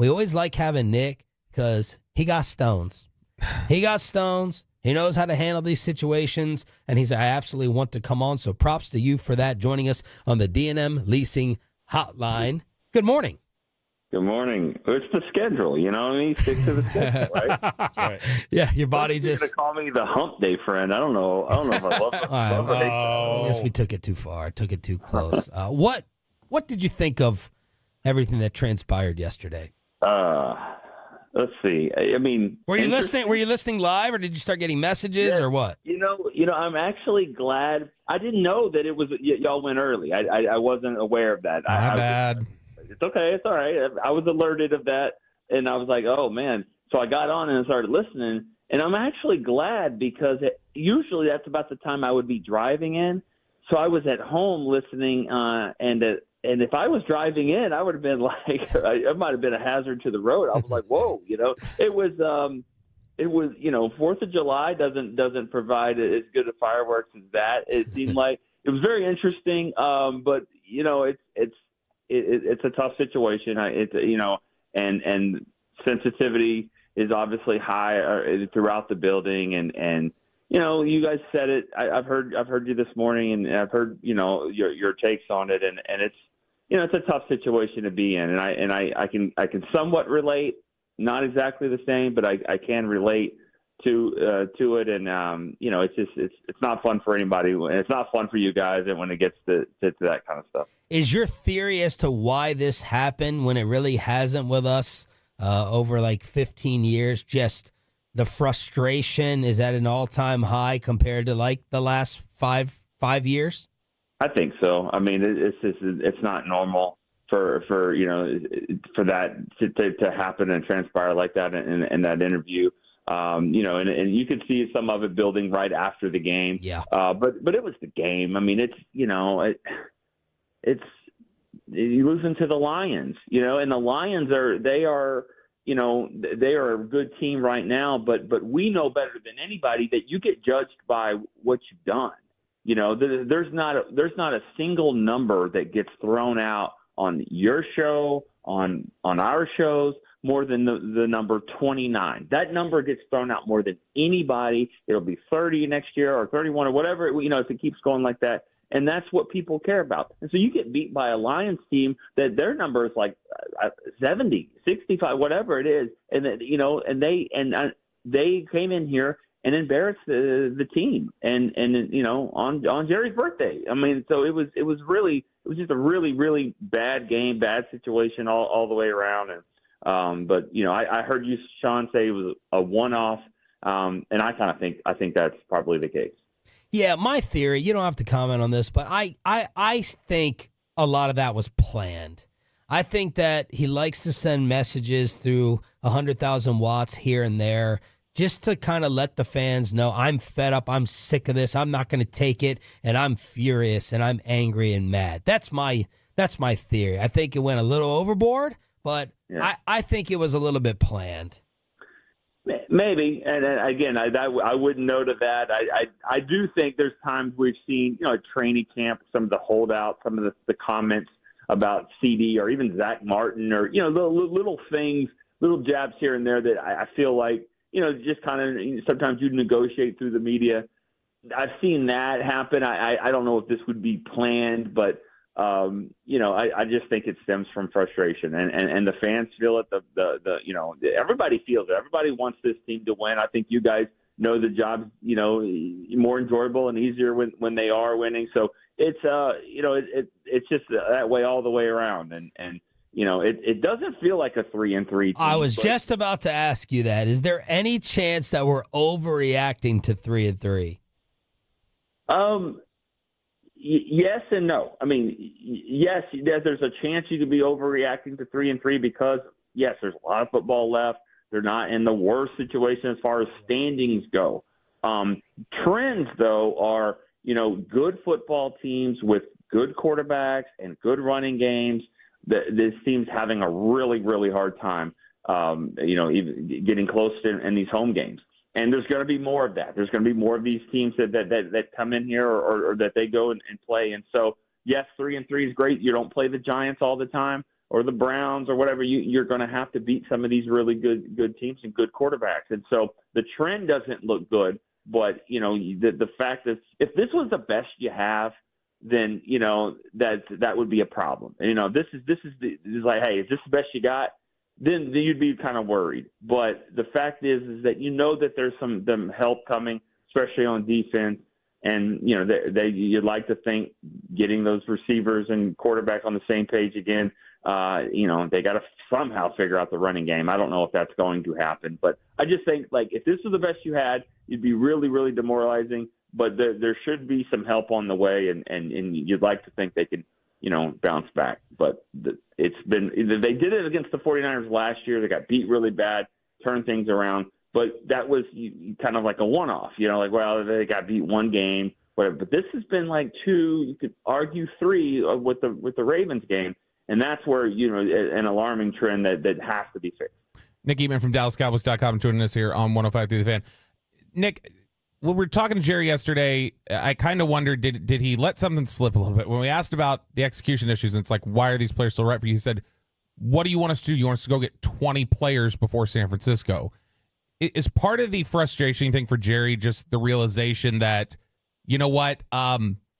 we always like having Nick because he got stones. He got stones. He knows how to handle these situations, and I absolutely want to come on. So props to you for that, joining us on the D&M Leasing Hotline. Good morning. Good morning. It's the schedule, you know what I mean? Stick to the schedule, right? That's right. Yeah, your body You're just... going to call me the hump day friend. I don't know if I love or hate that. I guess we took it too far. Took it too close. What did you think of everything that transpired yesterday? Let's see. I mean, were you listening? Were you listening live, or did you start getting messages, or what? You know, I'm actually glad. I didn't know that it was y'all went early. I wasn't aware of that. My bad. It's okay. It's all right. I was alerted of that, and I was like, oh man. So I got on and started listening, and I'm actually glad because usually that's about the time I would be driving in. So I was at home listening, and if I was driving in, I would have been like, it might have been a hazard to the road. I was like, whoa, you know, it was, you know, 4th of July doesn't provide as good a fireworks as that. It seemed like it was very interesting. But you know, it's a tough situation. You know, and sensitivity is obviously high throughout the building, and you know, you guys said it. I've heard you this morning, and I've heard, you know, your takes on it, and it's, you know, it's a tough situation to be in, and I can somewhat relate, not exactly the same, but I can relate to it, and you know, it's not fun for anybody, and it's not fun for you guys, and when it gets to that kind of stuff. Is your theory as to why this happened when it really hasn't with us over like 15 years? Just the frustration is at an all-time high compared to like the last five years? I think so. I mean, it's not normal for you know, for that to happen and transpire like that in that interview. You know, and you could see some of it building right after the game. Yeah. But it was the game. I mean, it's, you know, it's you losing to the Lions, you know, and the Lions are you know, they are a good team right now, but we know better than anybody that you get judged by what you've done. You know, there's not a single number that gets thrown out on your show, on our shows, more than the number 29. That number gets thrown out more than anybody. It'll be 30 next year or 31 or whatever, you know, if it keeps going like that. And that's what people care about. And so you get beat by a Lions team that their number is like 70, 65, whatever it is. And that, you know, and they came in here and embarrassed the team. And you know, on Jerry's birthday. I mean, so it was just a really, really bad game, bad situation all the way around. And but you know, I heard you, Sean, say it was a one-off, and I think that's probably the case. Yeah, my theory, you don't have to comment on this, but I think a lot of that was planned. I think that he likes to send messages through 100,000 watts here and there just to kind of let the fans know, I'm fed up, I'm sick of this, I'm not going to take it, and I'm furious, and I'm angry and mad. That's my theory. I think it went a little overboard, but yeah. I think it was a little bit planned. Maybe, and again, I wouldn't know to that. I do think there's times we've seen, you know, at training camp, some of the holdouts, some of the comments about CD or even Zach Martin, or, you know, little things, little jabs here and there that I feel like, you know, just kind of sometimes you negotiate through the media. I've seen that happen. I don't know if this would be planned, but you know, I just think it stems from frustration, and the fans feel it. The you know, everybody feels it. Everybody wants this team to win. I think you guys know the job's, you know, more enjoyable and easier when they are winning. So it's you know, it's just that way all the way around, and you know, it doesn't feel like a 3-3 team. I was just about to ask you that. Is there any chance that we're overreacting to 3-3? Yes and no. I mean, yes, there's a chance you could be overreacting to 3-3 because, yes, there's a lot of football left. They're not in the worst situation as far as standings go. Trends, though, are, you know, good football teams with good quarterbacks and good running games. This team's having a really, really hard time, you know, even getting close in these home games. And there's going to be more of that. There's going to be more of these teams that come in here or that they go and play. And so, yes, 3-3 is great. You don't play the Giants all the time, or the Browns or whatever, you're going to have to beat some of these really good teams and good quarterbacks. And so the trend doesn't look good. But, the fact that if this was the best you have, then, that would be a problem. And, this is like, hey, is this the best you got? Then you'd be kind of worried. But the fact is that that there's some help coming, especially on defense. And, you'd like to think getting those receivers and quarterbacks on the same page again, they got to somehow figure out the running game. I don't know if that's going to happen. But I just think, like, if this was the best you had, it'd be really, really demoralizing. But there should be some help on the way, and you'd like to think they can, bounce back. But they did it against the 49ers last year. They got beat really bad, turned things around. But that was kind of like a one-off, well, they got beat one game, whatever. But this has been like two, you could argue three with the Ravens game, and that's where an alarming trend that has to be fixed. Nick Eatman from DallasCowboys.com joining us here on 105 through the Fan. Nick, when we were talking to Jerry yesterday, I kind of wondered, did he let something slip a little bit? When we asked about the execution issues, and it's like, why are these players so right for you? He said, what do you want us to do? You want us to go get 20 players before San Francisco? Is part of the frustration thing for Jerry just the realization that,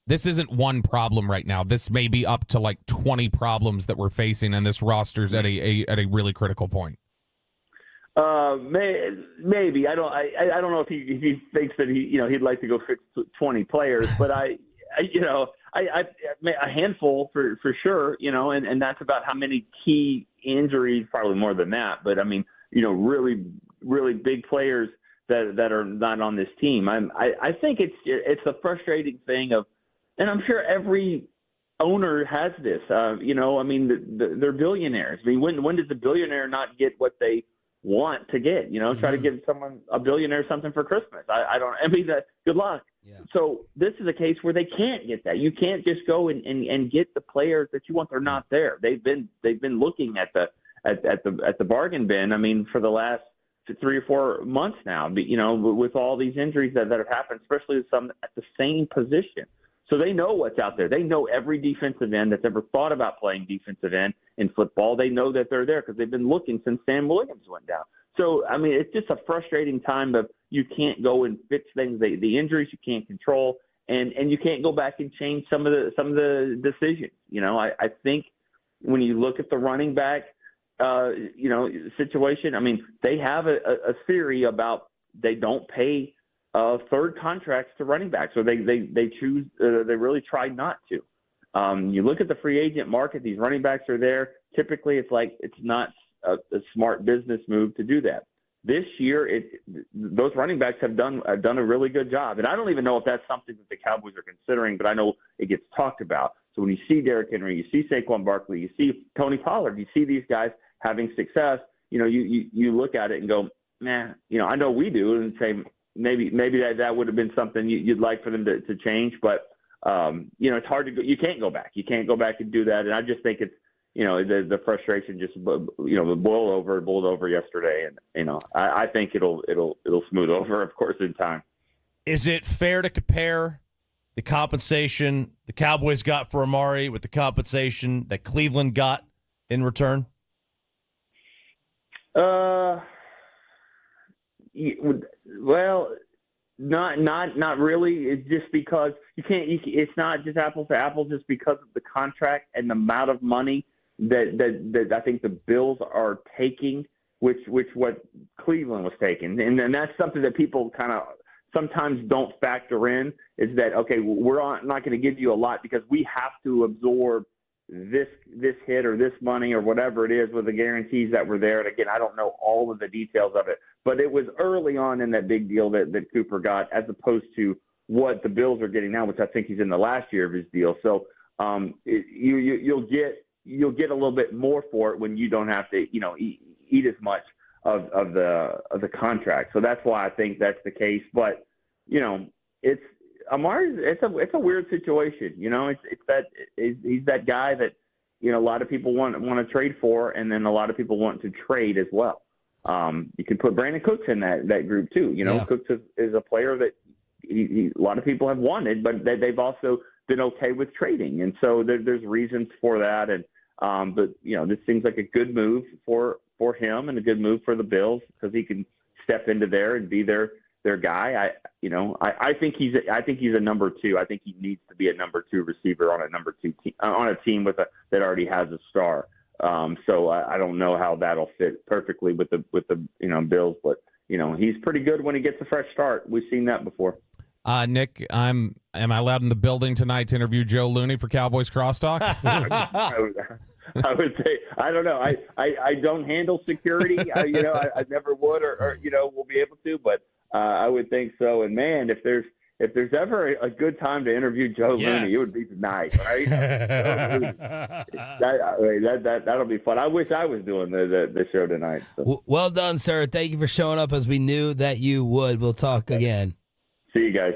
this isn't one problem right now. This may be up to like 20 problems that we're facing, and this roster's at a really critical point. Maybe I don't know if he thinks that he'd like to go fix 20 players, but a handful for sure, and that's about how many key injuries, probably more than that. But I mean, really, really big players that are not on this team. I think it's a frustrating thing and I'm sure every owner has this. They're billionaires. I mean, when does a billionaire not get what they want to get? Try to give a billionaire something for Christmas. Good luck. Yeah. So this is a case where they can't get that. You can't just go and get the players that you want. They're not there. They've been looking at the bargain bin. I mean, for the last 3 or 4 months now, with all these injuries that have happened, especially some at the same position. So they know what's out there. They know every defensive end that's ever thought about playing defensive end in football. They know that they're there because they've been looking since Sam Williams went down. So, I mean, it's just a frustrating time of you can't go and fix things. The injuries you can't control, and you can't go back and change some of the decisions. I think when you look at the running back, situation, I mean, they have a theory about they don't pay third contracts to running backs, or they choose, they really try not to. You look at the free agent market, these running backs are there. Typically, it's not a smart business move to do that. This year, those running backs have done a really good job, and I don't even know if that's something that the Cowboys are considering, but I know it gets talked about. So when you see Derrick Henry, you see Saquon Barkley, you see Tony Pollard, you see these guys having success, you look at it and go, nah, I know we do, and say maybe that would have been something you'd like for them to change, but it's hard to go. You can't go back. You can't go back and do that, and I just think it's the frustration just boiled over yesterday, and I think it'll smooth over, of course, in time. Is it fair to compare the compensation the Cowboys got for Amari with the compensation that Cleveland got in return? Well, not really. It's just because you can't. It's not just apples to apples, just because of the contract and the amount of money that I think the Bills are taking, which what Cleveland was taking, and that's something that people kind of sometimes don't factor in. Is that okay? We're not going to give you a lot because we have to absorb this hit or this money or whatever it is with the guarantees that were there. And again, I don't know all of the details of it, but it was early on in that big deal that Cooper got, as opposed to what the Bills are getting now, which I think he's in the last year of his deal. So you'll get a little bit more for it when you don't have to eat as much of the contract. So that's why I think that's the case. But it's Amari, it's a weird situation. He's that guy that a lot of people want to trade for, and then a lot of people want to trade as well. You can put Brandon Cooks in that group too. Cooks is a player that a lot of people have wanted, but they've also been okay with trading, and so there's reasons for that. And But this seems like a good move for him and a good move for the Bills because he can step into there and be their guy. I think he's a number 2. I think he needs to be a number 2 receiver on a number 2 team on a team that already has a star. So I don't know how that'll fit perfectly with the Bills, but he's pretty good when he gets a fresh start. We've seen that before. Nick, am I allowed in the building tonight to interview Joe Looney for Cowboys Crosstalk? I would say I don't know. I don't handle security. I never would, or we'll be able to, but I would think so. And man, if there's ever a good time to interview Joe Looney, it would be tonight, right? That'll be fun. I wish I was doing the show tonight. So. Well done, sir. Thank you for showing up as we knew that you would. We'll talk again. See you guys.